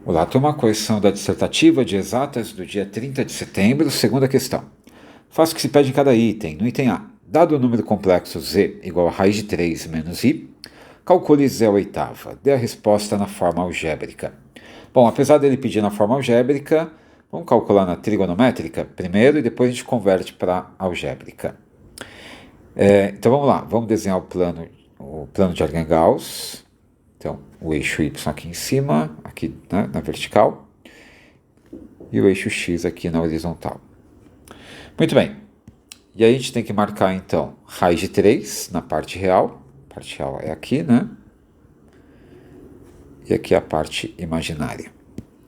Olá, turma, correção da dissertativa de exatas do dia 30 de setembro, segunda questão. Faça o que se pede em cada item. No item A, dado o número complexo z igual a raiz de 3 menos i, calcule z à oitava. Dê a resposta na forma algébrica. Bom, apesar dele pedir na forma algébrica, vamos calcular na trigonométrica primeiro e depois a gente converte para algébrica. Então vamos lá, vamos desenhar o plano de Argand-Gauss. Então, o eixo y aqui em cima, aqui, né, na vertical, e o eixo x aqui na horizontal. Muito bem. E aí a gente tem que marcar, então, raiz de 3 na parte real. A parte real é aqui, né? E aqui a parte imaginária.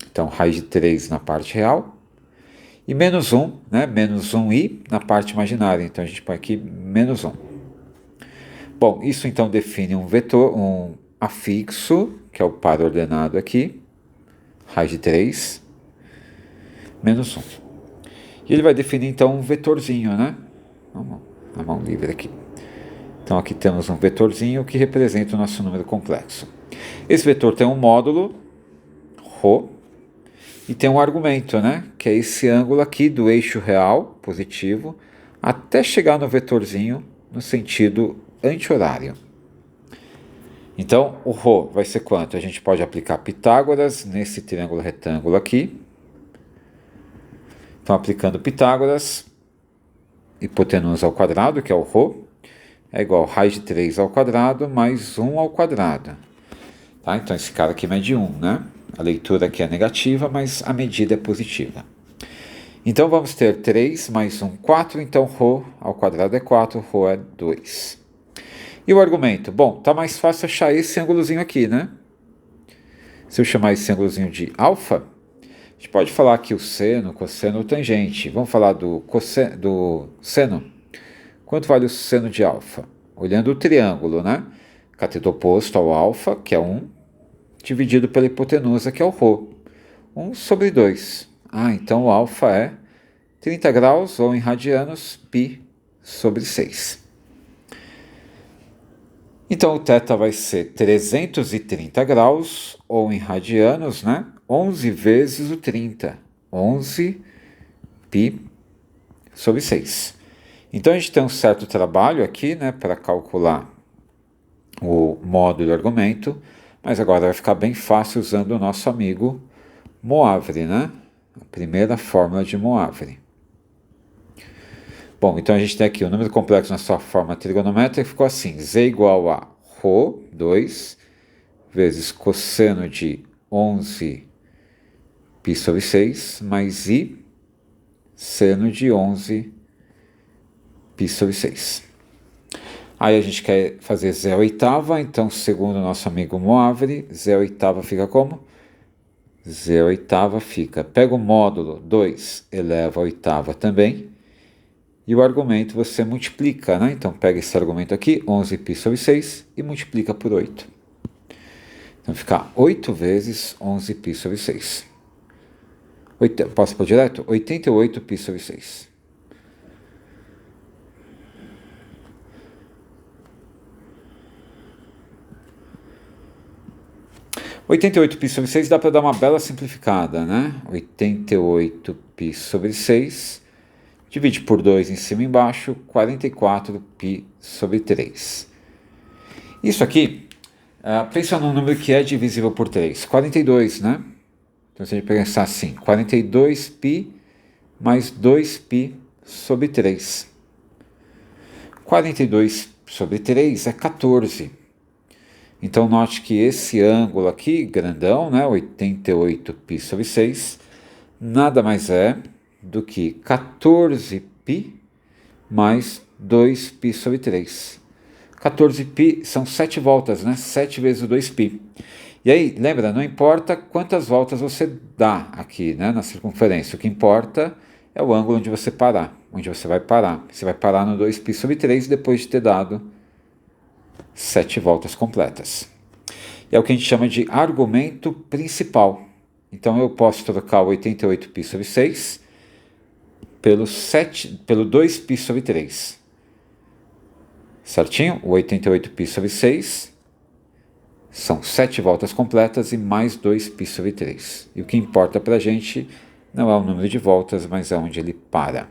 Então, raiz de 3 na parte real. E menos 1, né? Menos 1i na parte imaginária. Então, a gente põe aqui menos 1. Bom, isso então define um vetor, um afixo, que é o par ordenado aqui, raiz de 3, menos 1. E ele vai definir então um vetorzinho, né? Vamos na mão livre aqui. Então aqui temos um vetorzinho que representa o nosso número complexo. Esse vetor tem um módulo, ρ, e tem um argumento, né? Que é esse ângulo aqui do eixo real, positivo, até chegar no vetorzinho no sentido anti-horário. Então, o ρ vai ser quanto? A gente pode aplicar Pitágoras nesse triângulo retângulo aqui. Então, aplicando Pitágoras, hipotenusa ao quadrado, que é o ρ, é igual a raiz de 3 ao quadrado mais 1 ao quadrado. Tá? Então, esse cara aqui mede 1, né? A leitura aqui é negativa, mas a medida é positiva. Então, vamos ter 3 mais 1, 4. Então, ρ ao quadrado é 4, ρ é 2. E o argumento? Bom, tá mais fácil achar esse ângulozinho aqui, né? Se eu chamar esse ângulozinho de alfa, a gente pode falar aqui o seno, cosseno ou tangente. Vamos falar do seno. Quanto vale o seno de alfa? Olhando o triângulo, né? Cateto oposto ao alfa, que é 1, dividido pela hipotenusa, que é o ρ. 1 sobre 2. Então o alfa é 30 graus, ou em radianos, π sobre 6. Então, o θ vai ser 330 graus, ou em radianos, né? 11 vezes o 30. 11 π sobre 6. Então, a gente tem um certo trabalho aqui, né? Para calcular o módulo do argumento. Mas agora vai ficar bem fácil usando o nosso amigo Moivre, né? A primeira fórmula de Moivre. Bom, então a gente tem aqui o número complexo na sua forma trigonométrica, ficou assim, z igual a ρ, 2, vezes cosseno de 11 π sobre 6, mais i, seno de 11 π sobre 6. Aí a gente quer fazer z à oitava, então segundo o nosso amigo Moivre, z à oitava fica como? Z à oitava fica, pega o módulo 2, eleva a oitava também, e o argumento você multiplica, né? Então pega esse argumento aqui, 11 π sobre 6, e multiplica por 8. Então fica 8 vezes 11 π sobre 6. Posso pôr direto? 88 π sobre 6. « 88 π sobre 6 dá para dar uma bela simplificada, né? 88 π sobre 6... divide por 2 em cima e embaixo, 44 π sobre 3. Isso aqui, pensa num número que é divisível por 3. 42, né? Então, se a gente pensar assim, 42 π mais 2 π sobre 3. 42 sobre 3 é 14. Então, note que esse ângulo aqui, grandão, né? 88 π sobre 6, nada mais é do que 14π mais 2π sobre 3. 14π são 7 voltas, né? 7 vezes o 2π. E aí, lembra, não importa quantas voltas você dá aqui, né, na circunferência. O que importa é o ângulo onde você parar, onde você vai parar. Você vai parar no 2π sobre 3 depois de ter dado 7 voltas completas. E é o que a gente chama de argumento principal. Então, eu posso trocar o 88π sobre 6 pelo 2π sobre 3. Certinho? O 88π sobre 6 São 7 voltas completas e mais 2π sobre 3. E o que importa para a gente não é o número de voltas, mas é onde ele para.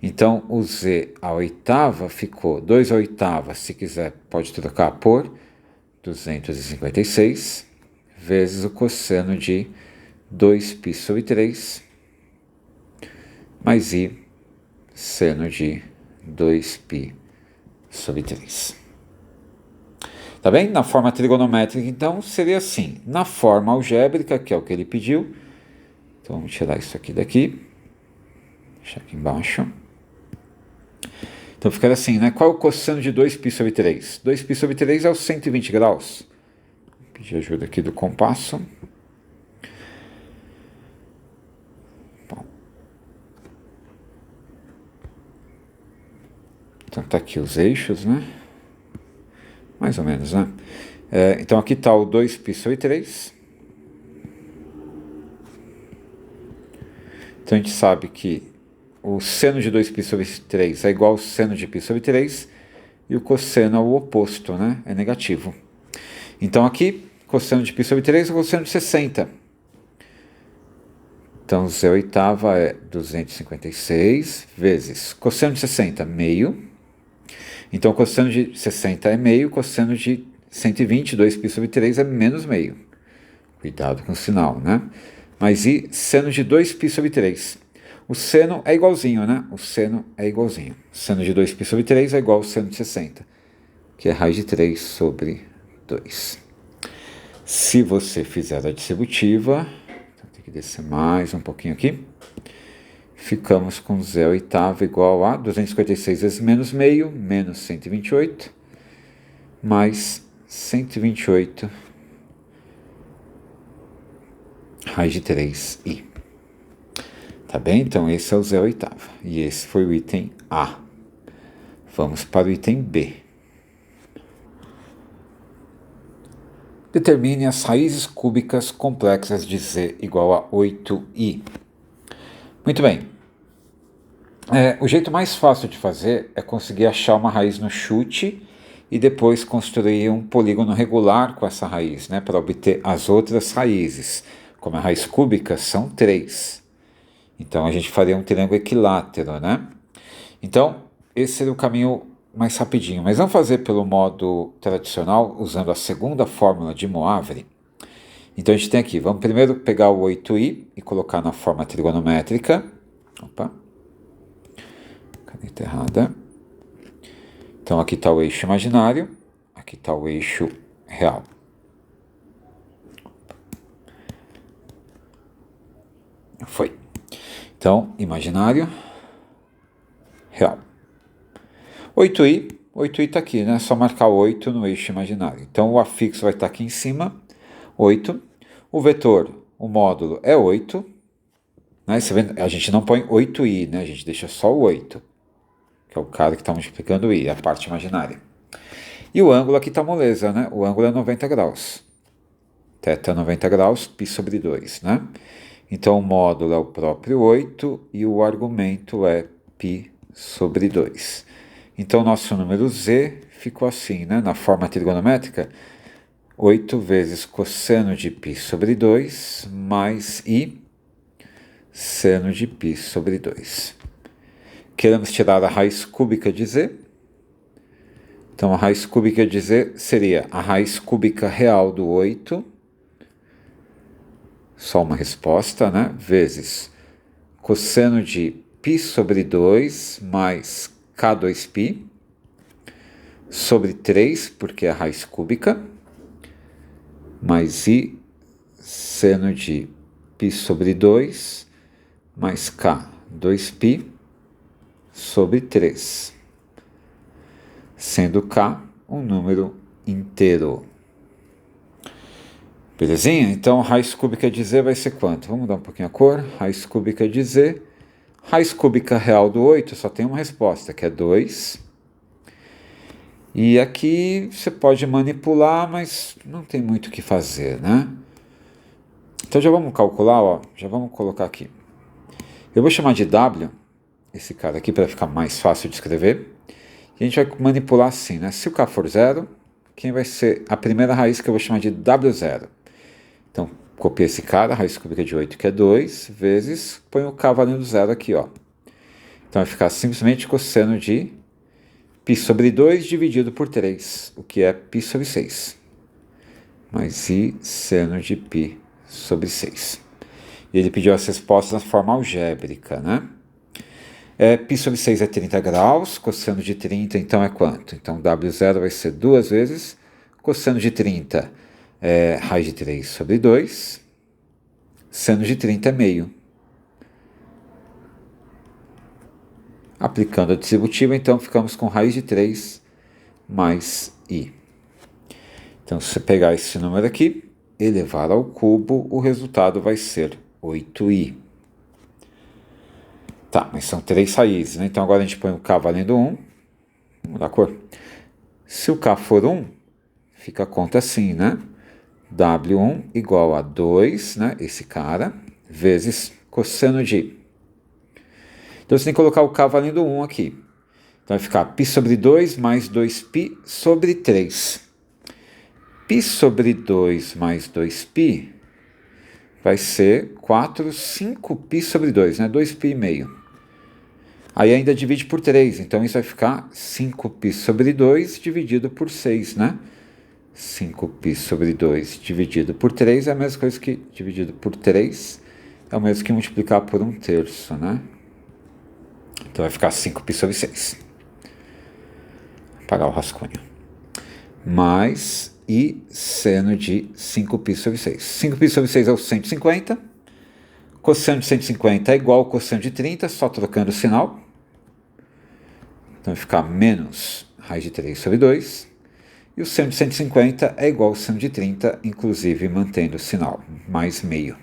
Então, o z à oitava ficou 2 à oitava, se quiser pode trocar por 256, vezes o cosseno de 2π sobre 3, mais i seno de 2π sobre 3. Tá bem? Na forma trigonométrica, então, seria assim. Na forma algébrica, que é o que ele pediu, então vamos tirar isso aqui daqui, deixar aqui embaixo. Então ficaria assim, né? Qual é o cosseno de 2π sobre 3? 2π sobre 3 é os 120 graus. Vou pedir ajuda aqui do compasso. Bom. Então tá aqui os eixos, né? Mais ou menos, né? Então aqui está o 2π sobre 3. Então a gente sabe que o seno de 2π sobre 3 é igual ao seno de π sobre 3, e o cosseno é o oposto, né? É negativo. Então aqui, cosseno de π sobre 3 é o cosseno de 60. Então z oitava é 256 vezes cosseno de 60, meio. Então cosseno de 60 é meio, cosseno de 120, 2π sobre 3 é menos meio. Cuidado com o sinal, né? Mas e seno de 2π sobre 3? O seno é igualzinho, né? O seno é igualzinho. Seno de 2π sobre 3 é igual ao seno de 60, que é raiz de 3 sobre 2. Se você fizer a distributiva, então tem que descer mais um pouquinho aqui, ficamos com z oitava igual a 256 vezes menos meio, menos 128, mais 128 raiz de 3i. Tá bem? Então esse é o z oitava. E esse foi o item A. Vamos para o item B. Determine as raízes cúbicas complexas de z igual a 8i. Muito bem. O jeito mais fácil de fazer é conseguir achar uma raiz no chute e depois construir um polígono regular com essa raiz, né, para obter as outras raízes. Como a raiz cúbica, são 3. Então a gente faria um triângulo equilátero, né? Então, esse seria o caminho mais rapidinho. Mas vamos fazer pelo modo tradicional, usando a segunda fórmula de Moivre. Então a gente tem aqui, vamos primeiro pegar o 8i e colocar na forma trigonométrica. Opa, caneta errada. Então aqui está o eixo imaginário, aqui está o eixo real. Foi. Então, imaginário, real. 8i está aqui, né? É só marcar 8 no eixo imaginário. Então, o afixo vai estar aqui em cima, 8. O vetor, o módulo é 8. Né? Você vê, a gente não põe 8i, né? A gente deixa só o 8, que é o cara que está multiplicando o i, a parte imaginária. E o ângulo aqui está moleza, né? O ângulo é 90 graus. Θ é 90 graus, π sobre 2, né? Então, o módulo é o próprio 8 e o argumento é π sobre 2. Então, nosso número z ficou assim, né? Na forma trigonométrica, 8 vezes cosseno de π sobre 2 mais i seno de π sobre 2. Queremos tirar a raiz cúbica de z. Então, a raiz cúbica de z seria a raiz cúbica real do 8, só uma resposta, né? Vezes cosseno de π sobre 2 mais k2π sobre 3, porque é a raiz cúbica, mais i seno de π sobre 2 mais k2π sobre 3, sendo k um número inteiro. Belezinha? Então, raiz cúbica de z vai ser quanto? Vamos mudar um pouquinho a cor. Raiz cúbica de z. Raiz cúbica real do 8 só tem uma resposta, que é 2. E aqui você pode manipular, mas não tem muito o que fazer, né? Então já vamos calcular, ó. Já vamos colocar aqui. Eu vou chamar de w, esse cara aqui, para ficar mais fácil de escrever. E a gente vai manipular assim, né? Se o k for 0, quem vai ser a primeira raiz que eu vou chamar de W0. Então, copia esse cara, a raiz cúbica de 8, que é 2, vezes, põe o K valendo zero aqui, ó. Então vai ficar simplesmente cosseno de π sobre 2 dividido por 3, o que é π sobre 6. Mais I seno de π sobre 6. E ele pediu as respostas na forma algébrica, né? Π sobre 6 é 30 graus, cosseno de 30, então é quanto? Então W0 vai ser 2 vezes, cosseno de 30 é raiz de 3 sobre 2, seno de 30 é meio. Aplicando a distributiva, então ficamos com raiz de 3 mais I. Então, se você pegar esse número aqui, elevar ao cubo, o resultado vai ser 8i. Tá, mas são 3 raízes, né? Então agora a gente põe o K valendo 1. Vamos dar a cor. Se o K for 1, fica a conta assim, né? W1 igual a 2, né? Esse cara, vezes cosseno de I. Então você tem que colocar o K valendo 1 aqui. Então vai ficar π sobre 2 mais 2π sobre 3. π sobre 2 mais 2π vai ser 4, 5π sobre 2, né? 2π e meio. Aí ainda divide por 3, então isso vai ficar 5π sobre 2 dividido por 6, né? 5π sobre 2 dividido por 3 é a mesma coisa que dividido por 3, é o mesmo que multiplicar por 1/3, né? Então vai ficar 5π sobre 6. Vou apagar o rascunho. Mais I seno de 5π sobre 6. 5π sobre 6 é o 150. Cosseno de 150 é igual ao cosseno de 30, só trocando o sinal. Então vai ficar menos raiz de 3 sobre 2. E o seno de 150 é igual ao seno de 30, inclusive mantendo o sinal, mais meio.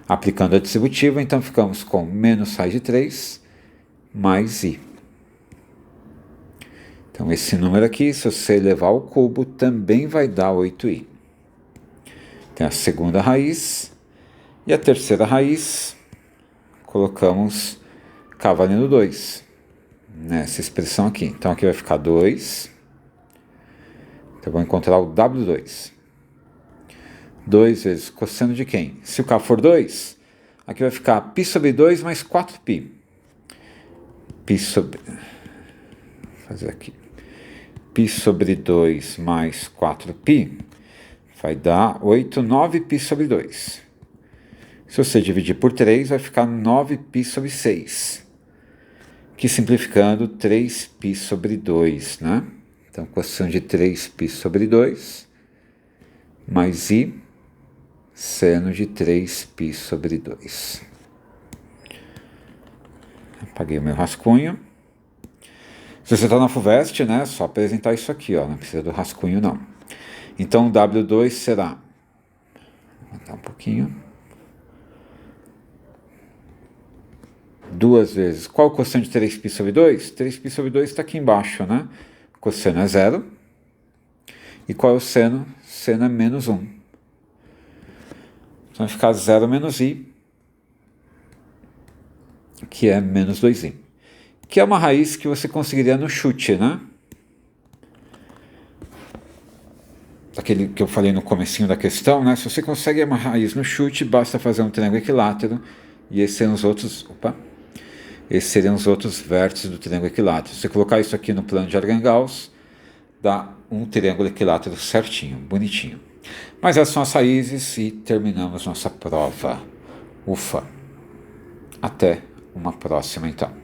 Aplicando a distributiva, então ficamos com menos raiz de 3 mais I. Então esse número aqui, se você levar ao cubo, também vai dar 8i. Tem a segunda raiz e a terceira raiz, colocamos K valendo 2 nessa expressão aqui. Então aqui vai ficar 2. Então eu vou encontrar o W2. 2 vezes cosseno de quem? Se o K for 2, aqui vai ficar π sobre 2 mais 4π. Π sobre... Vou fazer aqui. π sobre 2 mais 4π vai dar 8, 9π sobre 2. Se você dividir por 3, vai ficar 9π sobre 6. Que simplificando, 3π sobre 2, né? Então, cosseno de 3π sobre 2, mais I, seno de 3π sobre 2. Apaguei o meu rascunho. Se você está na FUVEST, né, é só apresentar isso aqui, ó, não precisa do rascunho, não. Então, W2 será... Vou aumentar um pouquinho. 2 vezes... Qual o cosseno de 3π sobre 2? 3π sobre 2 está aqui embaixo, né? Cosseno é 0. E qual é o seno? Seno é menos 1. Então vai ficar 0 menos I, que é menos 2i. Que é uma raiz que você conseguiria no chute, né? Aquele que eu falei no comecinho da questão, né? Se você consegue uma raiz no chute, basta fazer um triângulo equilátero e esses seriam os outros... Opa! Esses seriam os outros vértices do triângulo equilátero. Se você colocar isso aqui no plano de Argand-Gauss, dá um triângulo equilátero certinho, bonitinho. Mas essas são as raízes e terminamos nossa prova. Ufa! Até uma próxima, então.